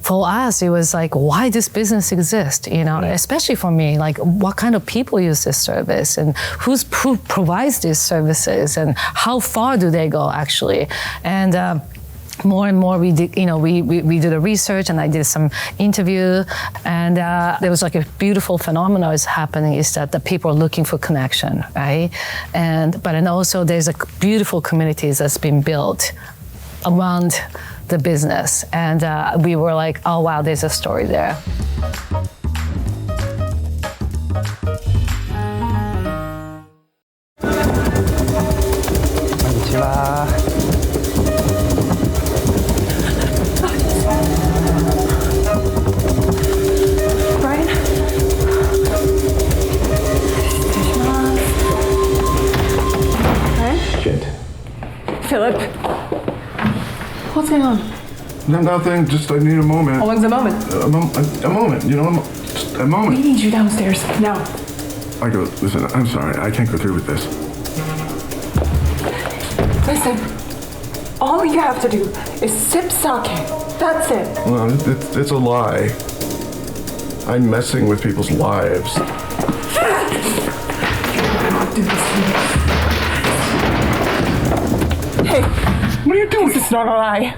for us, it was like, why this business exists, especially for me, like what kind of people use this service and who provides these services and how far do they go actually. And more and more we did, we did a research and I did some interview and there was like a beautiful phenomenon is happening is that the people are looking for connection, right? But also there's a beautiful communities that's been built around the business. And we were like, oh wow, there's a story there. Konnichiwa. Brian? Brian? Shit. Philip? What's going on? No, nothing. Just I need a moment. How long's a moment? A moment. Just a moment. We need you downstairs now. I go. Listen. I'm sorry. I can't go through with this. Listen. All you have to do is sip sake. That's it. Well, it's a lie. I'm messing with people's lives. Do this to me. Hey, what are you doing? This is not a lie.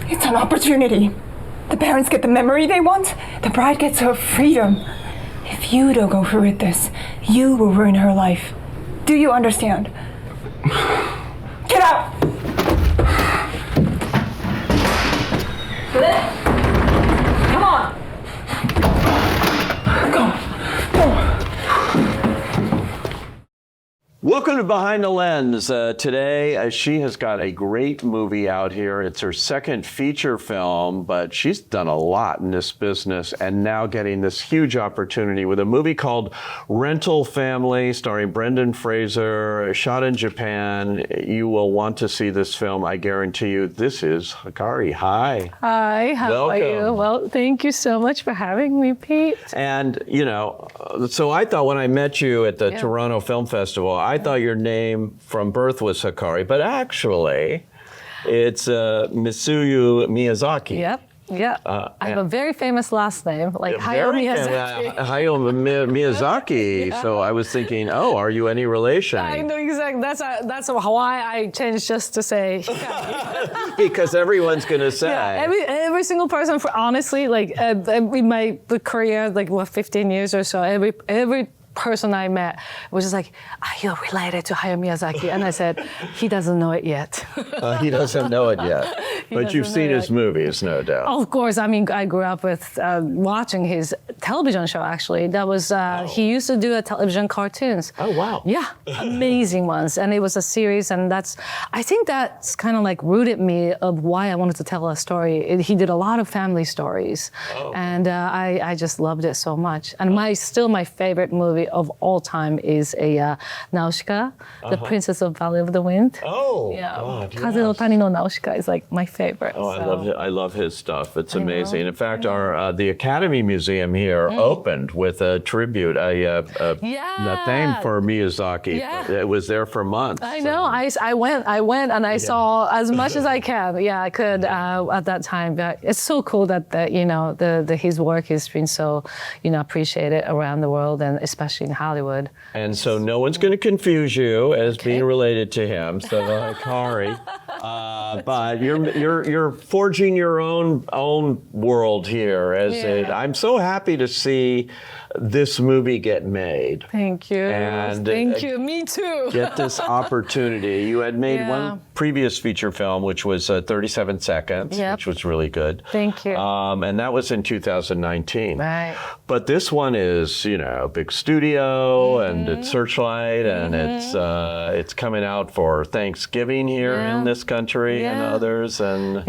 It's an opportunity. The parents get the memory they want. The bride gets her freedom. If you don't go through with this, you will ruin her life. Do you understand? Get out! Come on! Go! Welcome to Behind the Lens. Today, she has got a great movie out here. It's her second feature film, but she's done a lot in this business and now getting this huge opportunity with a movie called Rental Family, starring Brendan Fraser, shot in Japan. You will want to see this film, I guarantee you. This is Hikari. Hi. Hi, how are you? Well, thank you so much for having me, Pete. And, so I thought when I met you at the Toronto Film Festival, I thought your name from birth was Hikari, but actually it's Misuyu Miyazaki. Yep. I have a very famous last name, like Hayao Miyazaki. Hayao Miyazaki. Yeah. So I was thinking, are you any relation? I know exactly. That's why I changed just to say Hikari. Because everyone's going to say. Yeah, every single person, honestly, like in my career, like 15 years or so, every person I met was just like, are you related to Hayao Miyazaki? And I said, he doesn't know it yet. He doesn't know it yet. But you've seen his movies, no doubt. Of course. I mean, I grew up with watching his television show, actually. That was, he used to do television cartoons. Oh, wow. Yeah, amazing ones. And it was a series, and I think that's kind of like rooted me of why I wanted to tell a story. He did a lot of family stories. Oh. And I just loved it so much. And still my favorite movie of all time is Nausicaa, The Princess of Valley of the Wind. Oh, yeah. God, yes. Kaze no Tani no Nausicaa is like my favorite. Oh, so. I love his stuff. It's amazing. In fact, the Academy Museum here opened with a tribute, a theme for Miyazaki. Yeah. It was there for months. I know. I went and I saw as much as I can. Yeah, I could at that time. But it's so cool that his work has been so appreciated around the world and especially in Hollywood. And so no one's going to confuse you as being related to him. So Hikari, but you're forging your own world here. I'm so happy to see this movie get made. Thank you. And thank you. Me too. Get this opportunity. You had made one previous feature film, which was 37 Seconds, which was really good. Thank you. And that was in 2019. Right. But this one is, big studio and it's Searchlight and it's coming out for Thanksgiving here in this country and others. And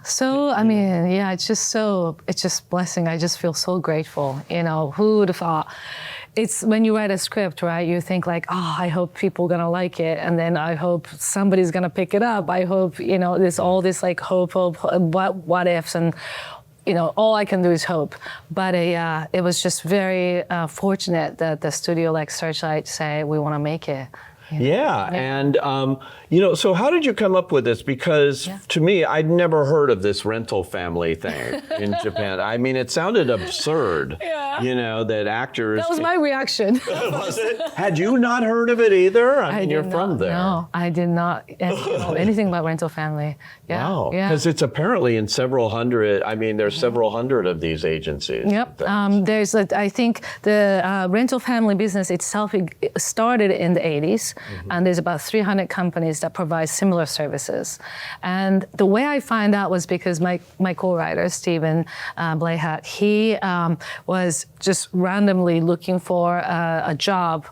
so I mean, it's just blessing. I just feel so grateful. Who would have thought? It's when you write a script, right? You think like, I hope people are gonna like it, and then I hope somebody's gonna pick it up. I hope there's all this like hope of what ifs, and all I can do is hope. But it was just very fortunate that the studio like Searchlight say we want to make it. Yeah. And, so how did you come up with this? Because to me, I'd never heard of this rental family thing in Japan. I mean, it sounded absurd, that actors... That was my reaction. Was it? Had you not heard of it either? I mean, you're from there. No, I did not know anything about rental family. Yeah. Wow. Because it's apparently in several hundred, there's several hundred of these agencies. Yep. I think the rental family business itself started in the 80s, and there's about 300 companies that provide similar services. And the way I find out was because my co-writer, Stephen Blayhat, he was just randomly looking for a job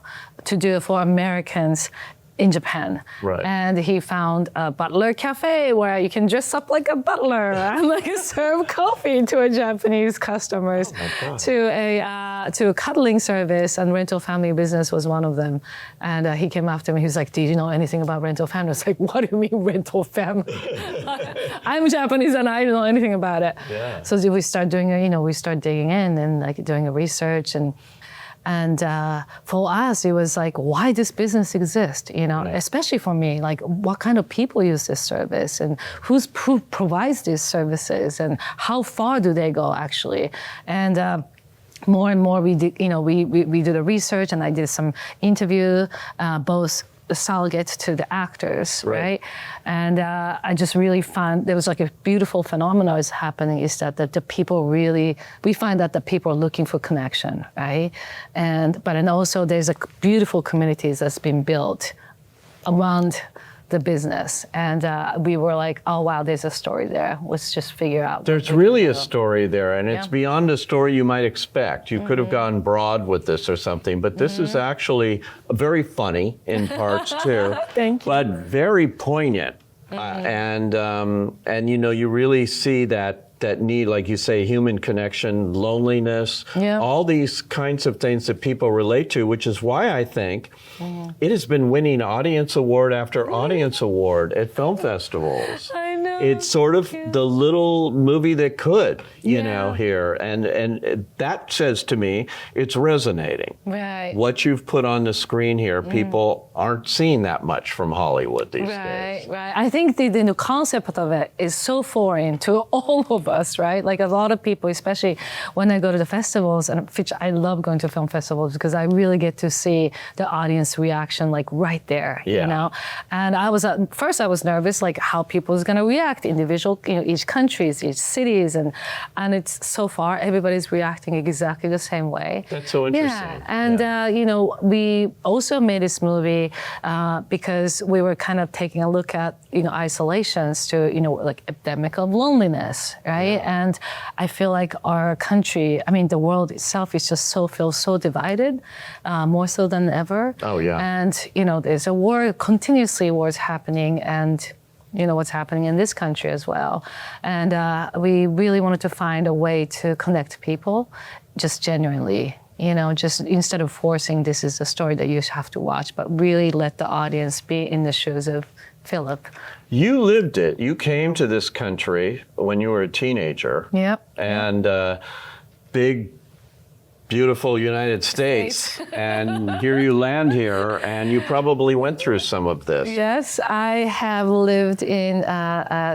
to do for Americans in Japan. Right. And he found a butler cafe where you can dress up like a butler and serve coffee to a Japanese customers, to a cuddling service, and rental family business was one of them. And he came after me. He was like, "Do you know anything about rental family?" I was like, "What do you mean rental family?" I'm Japanese and I don't know anything about it. Yeah. So we start doing, we start digging in and doing a research and for us, it was like, why this business exist? Especially for me, like what kind of people use this service, and who provides these services, and how far do they go actually? And more and more, we did, we did a research, and I did some interview, both surrogate to the actors, right? And I just really found there was like a beautiful phenomenon is happening, is that the people we find that the people are looking for connection, right? And also there's a beautiful communities that's been built around the business, and we were like, oh wow, there's a story there. Let's just figure out. There's really a story there, and it's beyond a story you might expect. You could have gone broad with this or something, but this is actually very funny in parts too. Thank you. But very poignant, and you really see that need, like you say, human connection, loneliness, all these kinds of things that people relate to, which is why I think it has been winning audience award after audience award at film festivals. I know. It's sort of the little movie that could, here. And that says to me, it's resonating. Right. What you've put on the screen here, people aren't seeing that much from Hollywood these days. Right. I think the concept of it is so foreign to all of us, right? Like a lot of people, especially when I go to the festivals, and which I love going to film festivals because I really get to see the audience reaction like right there, And at first I was nervous, like how people is going to react, individual, each countries, each cities, and it's so far everybody's reacting exactly the same way. That's so interesting. Yeah, and we also made this movie because we were kind of taking a look at isolations to like epidemic of loneliness, right? And I feel like our country, the world itself is just feels so divided, more so than ever. Oh yeah. And there's a war, continuously wars happening, and what's happening in this country as well. And we really wanted to find a way to connect people, just genuinely. Just instead of forcing this is a story that you have to watch, but really let the audience be in the shoes of Philip. You lived it. You came to this country when you were a teenager. Yep. And big, beautiful United States. And here you land here, and you probably went through some of this. Yes, I have lived in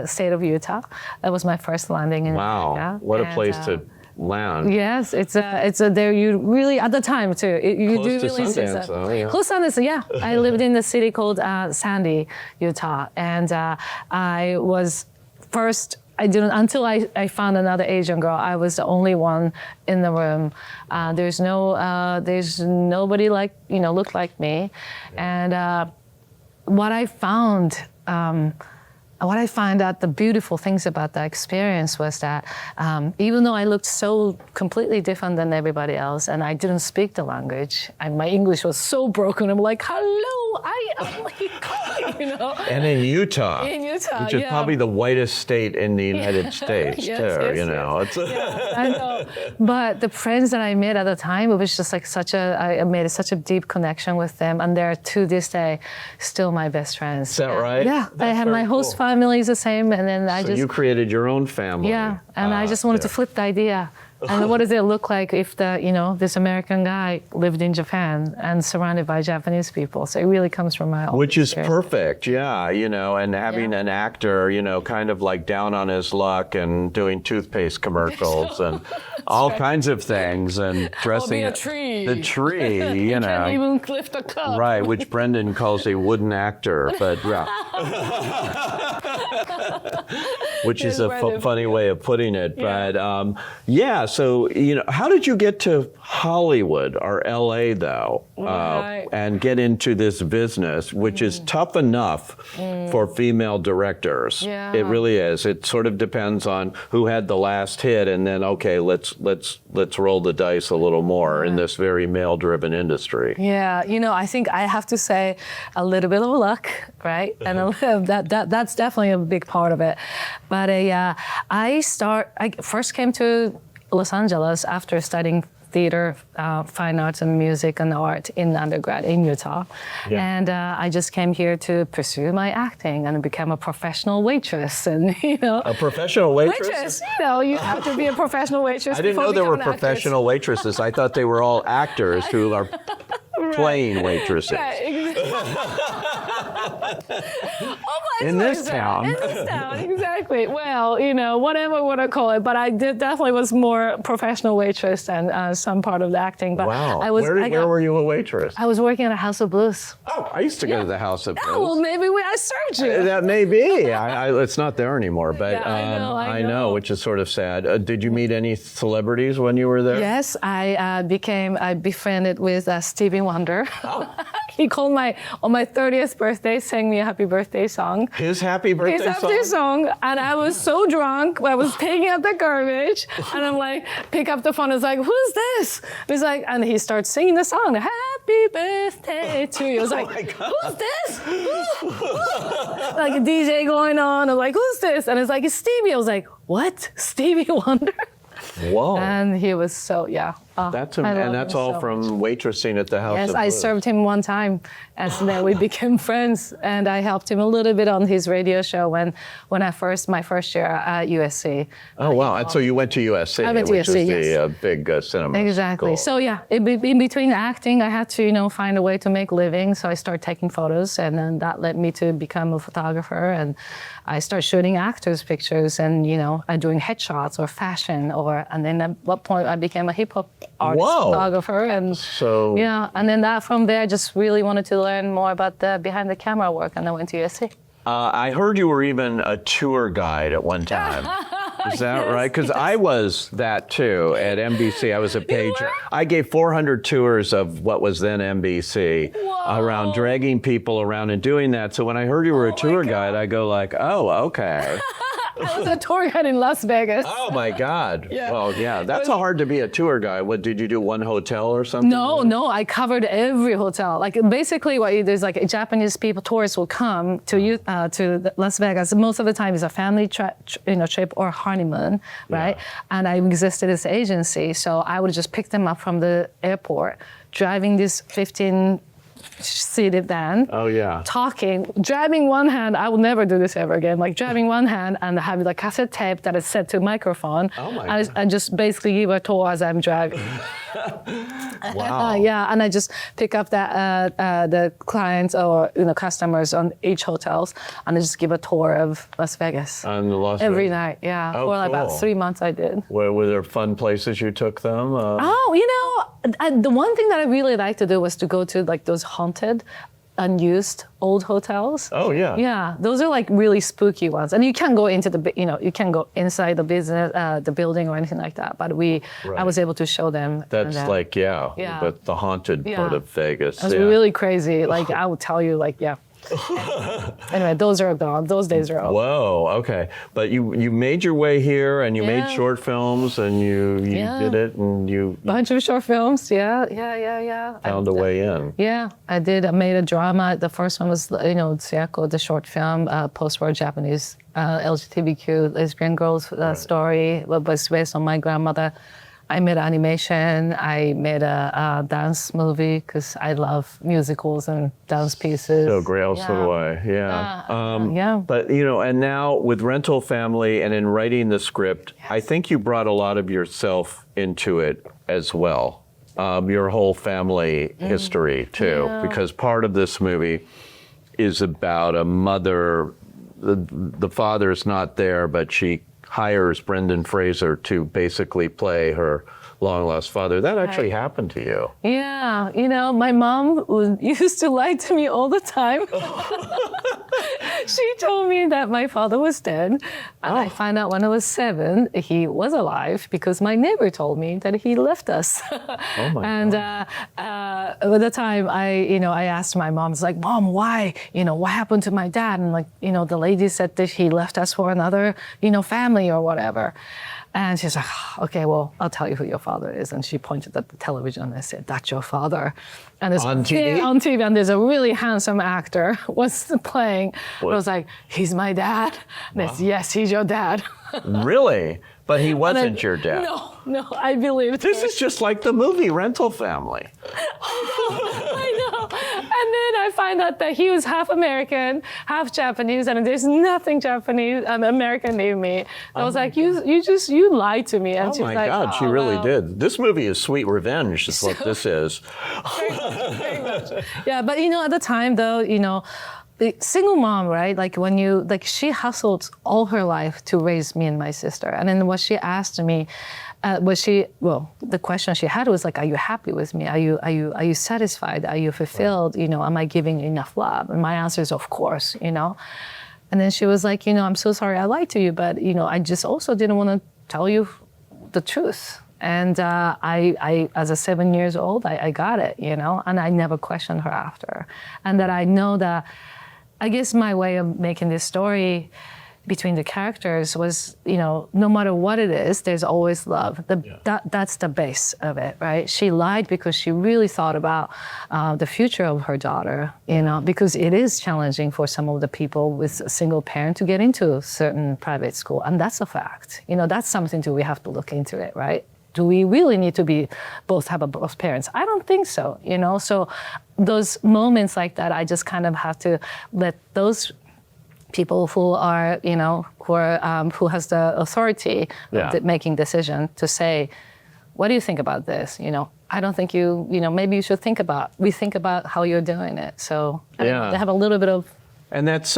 state of Utah. That was my first landing in America. Wow, what a place to land. Yes, it's there. You really at the time too. You Close do to really see Sundance, though, yeah. Close to Sundance, yeah. I lived in a city called Sandy, Utah, and I was first. I didn't until I found another Asian girl. I was the only one in the room. There's nobody like looked like me, and what I found out the beautiful things about that experience was that even though I looked so completely different than everybody else, and I didn't speak the language, and my English was so broken, I'm like, hello, I am Hikari, And in Utah. Which is probably the whitest state in the United States, Yes, too, Yes. I know. But the friends that I met at the time, it was just like I made such a deep connection with them, and they're to this day still my best friends. Is that right? Yeah. That's I have my host family is the same, and then So you created your own family. Yeah, and I just wanted to flip the idea And what does it look like if this American guy lived in Japan and surrounded by Japanese people? So it really comes from my own Which is experience. perfect, yeah, and having an actor, kind of like down on his luck and doing toothpaste commercials and all kinds of things and dressing a tree. the tree, Can't even lift a cup. right, which Brendan calls a wooden actor, but yeah. Which is a funny way of putting it, but so how did you get to Hollywood or LA though, and get into this business, which is tough enough for female directors? Yeah. It really is. It sort of depends on who had the last hit, and then let's roll the dice a little more in this very male-driven industry. Yeah, I think I have to say a little bit of luck, right? And that's definitely a big part of it. But I first came to Los Angeles after studying theater, fine arts and music and art in undergrad in Utah. Yeah. And I just came here to pursue my acting and become a professional waitress. And, A professional waitress? Waitress, you have to be a professional waitress. I didn't know there were professional waitresses. I thought they were all actors who are playing waitresses. Right, In this town. In this town, exactly. Well, whatever you want to call it, but I definitely was more professional waitress than some part of the acting. But wow. Where were you a waitress? I was working at a House of Blues. Oh, I used to go to the House of Blues. Oh, well, maybe I served you. That may be. It's not there anymore, but yeah, I know, which is sort of sad. Did you meet any celebrities when you were there? Yes, I befriended with Stevie Wonder. Oh. He called on my 30th birthday, sang me a happy birthday song. His happy birthday song? His happy song. And I was so drunk, I was picking up the garbage, and I'm like, pick up the phone, it's like, who's this? He's like, and he starts singing the song, happy birthday to you. I was like, who's this? Like a DJ going on, I'm like, who's this? And it's like, it's Stevie. I was like, what? Stevie Wonder? Whoa. And he was so, that's all from waitressing at the House of Blues. Yes, I served him one time, and then we became friends. And I helped him a little bit on his radio show when my first year at USC. Oh wow! And so you went to USC, I went to which USC, is the big cinema Exactly. school. So in between acting, I had to find a way to make a living. So I started taking photos, and then that led me to become a photographer. And I started shooting actors' pictures, and doing headshots or fashion, and then at what point I became a hip hop artist photographer, and and then from there I just really wanted to learn more about the behind the camera work, and I went to USC. I heard you were even a tour guide at one time. Is that right? Because I was that too at NBC. I was a pager. I gave 400 tours of what was then NBC around, dragging people around and doing that. So when I heard you were a tour guide, I go like, oh, okay. I was a tour guide in Las Vegas. Oh my God. Yeah. Well, yeah, that's hard to be a tour guide. What, did you do one hotel or something? No, I covered every hotel. Like basically what you do is like Japanese people, tourists will come to Las Vegas. Most of the time it's a family trip or honeymoon, right? And I existed as agency. So I would just pick them up from the airport, driving this 15-seated van. Oh yeah. Talking, driving one hand. I will never do this ever again. Like driving one hand and having the cassette tape that is set to microphone. Oh my God. I just basically give a tour as I'm driving. Wow. And I just pick up the clients or customers on each hotels, and I just give a tour of Las Vegas. Every night. Yeah. Oh, for like cool. about 3 months I did. Were there fun places you took them? The one thing that I really liked to do was to go to like those haunted, unused old hotels. Oh yeah. Yeah, those are like really spooky ones, and you can't go into you can't go inside the business, the building or anything like that. But I was able to show them. That's but the haunted part of Vegas. It was really crazy. Like I would tell you, Anyway, those are gone. Those days are over. Whoa, okay. But you made your way here, and you made short films, and you did it, and you bunch of short films. Yeah. Found a way in. Yeah, I did. I made a drama. The first one was Tsuyako, the short film, post-war Japanese LGBTQ lesbian girls story. It was based on my grandmother. I made animation. I made a dance movie because I love musicals and dance pieces. So great, so do I. Yeah. But and now with Rental Family and in writing the script, I think you brought a lot of yourself into it as well. Your whole family history too, because part of this movie is about a mother. The father's not there, but she hires Brendan Fraser to basically play her long-lost father. That actually happened to you. Yeah, my mom used to lie to me all the time. She told me that my father was dead. And I found out when I was 7, he was alive because my neighbor told me that he left us. Oh my and God. At the time, I asked my mom, it's like, Mom, why? What happened to my dad? And the lady said that he left us for another, family or whatever. And she's like, okay, well, I'll tell you who your father is. And she pointed at the television and said, that's your father. And on TV? On TV, and there's a really handsome actor was playing. I was like, he's my dad. And wow. Yes, he's your dad. Really? But he wasn't your dad? No, I believe this is just like the movie Rental Family. I know. And then I find out that he was half American, half Japanese, and there's nothing Japanese American in me. I was like, you lied to me. And oh my God, she really did. This movie is sweet revenge, is what this is. Very much. Yeah, but at the time though, the single mom, right? She hustled all her life to raise me and my sister. And then what she asked me, the question she had was like, are you happy with me? Are you satisfied? Are you fulfilled? Right. Am I giving enough love? And my answer is, of course, And then she was like, I'm so sorry I lied to you, but, I just also didn't want to tell you the truth. And I, as a 7 years old, I got it, and I never questioned her after. And that I know that, I guess my way of making this story between the characters was, no matter what it is, there's always love. That's the base of it, right? She lied because she really thought about the future of her daughter, because it is challenging for some of the people with a single parent to get into a certain private school. And that's a fact. That's something we have to look into it, right? Do we really need to have both parents? I don't think so, So those moments like that, I just kind of have to let those people who are, who has the authority of making decision to say, what do you think about this? I don't think maybe you should think about how you're doing it. So they have a little bit of. And that's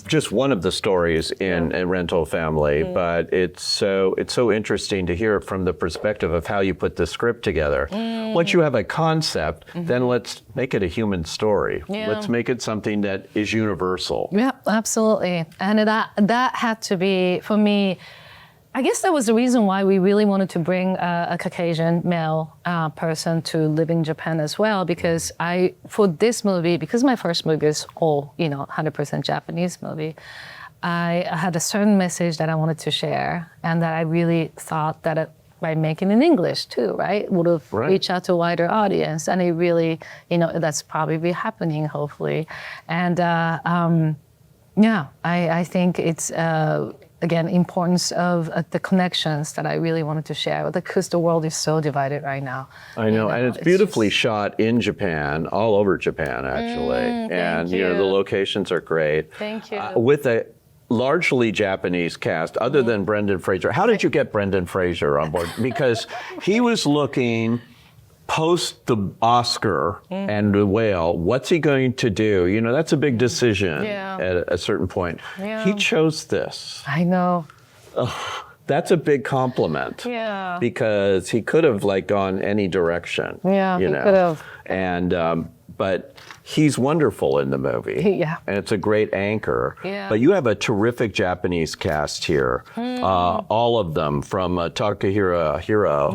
just one of the stories in Rental Family, but it's so interesting to hear it from the perspective of how you put the script together. Once you have a concept, then let's make it a human story. Yeah. Let's make it something that is universal. Yeah, absolutely. And that had to be, for me, I guess that was the reason why we really wanted to bring a Caucasian male person to live in Japan as well, because for this movie, because my first movie is all, 100% Japanese movie, I had a certain message that I wanted to share, and that I really thought that by making it in English too, right, would have reached out to a wider audience, and it really, that's probably happening, hopefully. And I think it's, again, importance of the connections that I really wanted to share, because the world is so divided right now. I know, and it's beautifully shot in Japan, all over Japan, actually. And the locations are great. Thank you. With a largely Japanese cast, other than Brendan Fraser. How did you get Brendan Fraser on board? Because he was looking post the Oscar and the Whale, what's he going to do? That's a big decision at a certain point. Yeah. He chose this. I know. That's a big compliment. Yeah. Because he could have gone any direction. Yeah, he could have. And but he's wonderful in the movie. Yeah. And it's a great anchor. Yeah. But you have a terrific Japanese cast here. All of them, from Takahiro Hiro,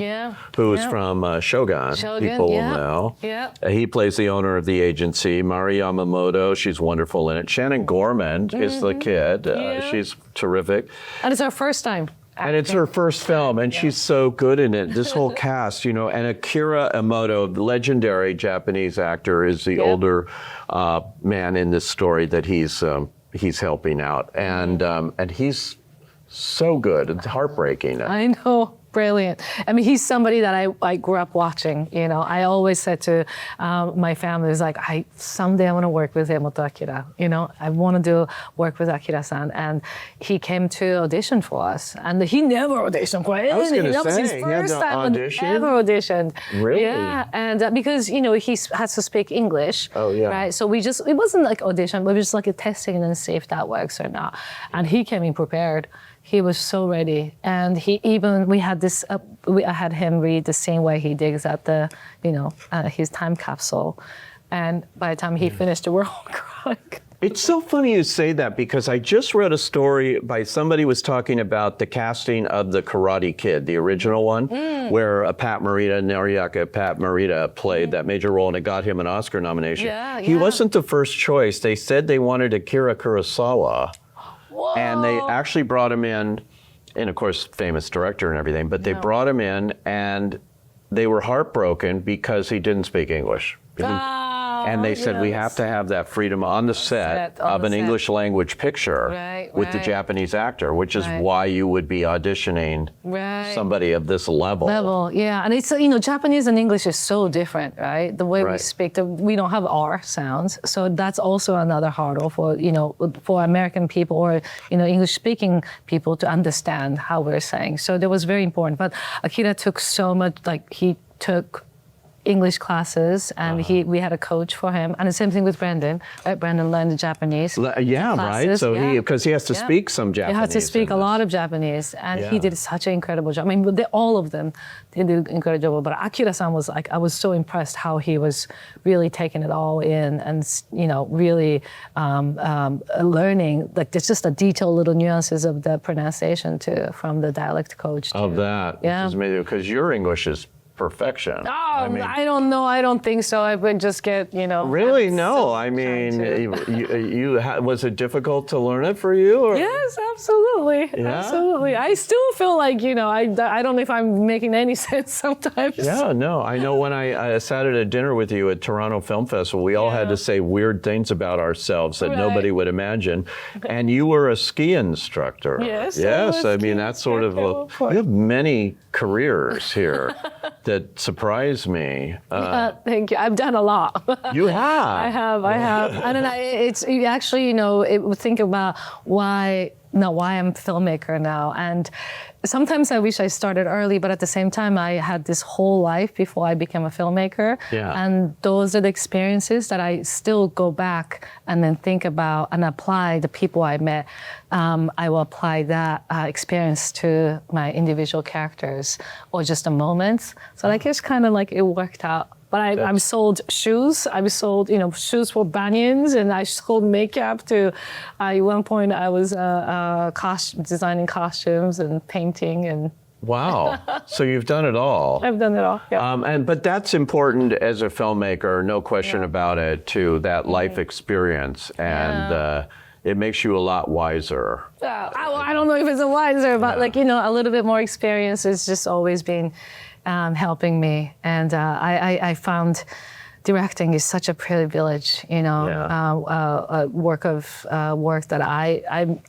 who is from Shogun. People will know. Yeah. He plays the owner of the agency. Mari Yamamoto, she's wonderful in it. Shannon Gorman is the kid. She's terrific. And it's our first time. And it's her first film, and she's so good in it. This whole cast, and Akira Emoto, the legendary Japanese actor, is the older man in this story that he's helping out, and he's so good. It's heartbreaking. I know. brilliant. I mean, he's somebody that I grew up watching. You know, I always said to my family, is like, someday I want to work with Emoto Akira. You know, I want to work with Akira-san. And he came to audition for us, and he never auditioned for it. I was going That to was his say, he had first to time audition? ever auditioned. Really? Yeah, and because you know he has to speak English. Oh, yeah. Right. So it wasn't like audition, but it was like a testing and see if that works or not. And he came in prepared. He was so ready, and we had this. I had him read the scene where he digs at the, his time capsule, and by the time he finished, we're all crying. It's so funny you say that, because I just read a story by somebody was talking about the casting of the Karate Kid, the original one, where Noriaki Pat Morita played that major role, and it got him an Oscar nomination. Yeah, He wasn't the first choice. They said they wanted Akira Kurosawa. Whoa. And they actually brought him in, and of course, famous director and everything, but they brought him in, and they were heartbroken because he didn't speak English. And they said, we have to have that freedom on the set of an English language picture with the Japanese actor, which is why you would be auditioning somebody of this level. Yeah. And it's, Japanese and English is so different, right? The way we speak, we don't have R sounds. So that's also another hurdle for American people or, English speaking people to understand how we're saying. So that was very important. But Akira took so much, he took English classes, and we had a coach for him, and the same thing with Brendan. Right? Brendan learned Japanese. Classes. So because he has to speak some Japanese. He had to speak a lot of Japanese, and he did such an incredible job. I mean, all of them did an incredible job. But Akira-san was like, I was so impressed how he was really taking it all in, and really learning. Like there's just the detailed little nuances of the pronunciation too from the dialect coach. Of that, which is amazing, because your English is perfection. Oh, I don't know. I don't think so. I would just get, Really? No. I mean, was it difficult to learn it for you? Or? Yes, absolutely. Yeah? Absolutely. I still feel like, I don't know if I'm making any sense sometimes. Yeah, no. I know when I sat at a dinner with you at Toronto Film Festival, we all had to say weird things about ourselves that nobody would imagine. And you were a ski instructor. Yes. Yes. I mean, that's sort of you have many careers here that surprise me. Thank you. I've done a lot. You have. I have. And then it's actually, think about why I'm a filmmaker now. And sometimes I wish I started early, but at the same time, I had this whole life before I became a filmmaker. Yeah. And those are the experiences that I still go back and then think about and apply the people I met. I will apply that experience to my individual characters or just the moments. So I guess kind of like it worked out. But I sold shoes. I sold, shoes for bunions, and I sold makeup to. At one point, I was designing costumes and painting and. Wow! So you've done it all. I've done it all. Yeah. But that's important as a filmmaker, no question about it. To that life experience, and it makes you a lot wiser. I don't know if it's a wiser, but a little bit more experience has just always been. Helping me, and I found directing is such a privilege, work that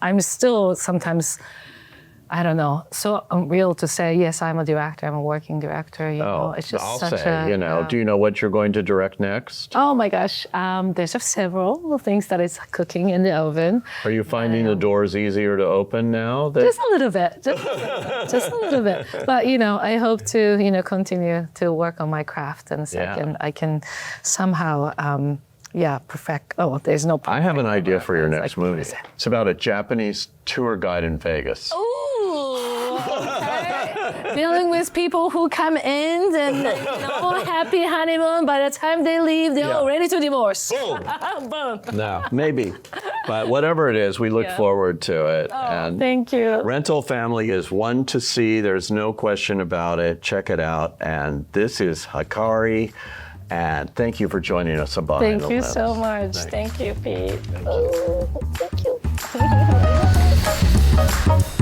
I'm still sometimes, I don't know, so unreal to say, yes, I'm a director, I'm a working director, it's just I'll such say, do you know what you're going to direct next? Oh my gosh, there's several things that is cooking in the oven. Are you finding the doors easier to open now? Just a little bit, just a little bit. But, I hope to, continue to work on my craft, and I can somehow, perfect. Oh, there's no. I have an idea for your next movie. It's about a Japanese tour guide in Vegas. Ooh, okay. Dealing with people who come in and happy honeymoon. By the time they leave, they're all ready to divorce. Boom. Boom. No, maybe. But whatever it is, we look forward to it. Oh, and thank you. Rental Family is one to see. There's no question about it. Check it out. And this is Hikari. And thank you for joining us on Behind the Lens. Thank you so much. Thank you, Pete. Thank you. Thank you.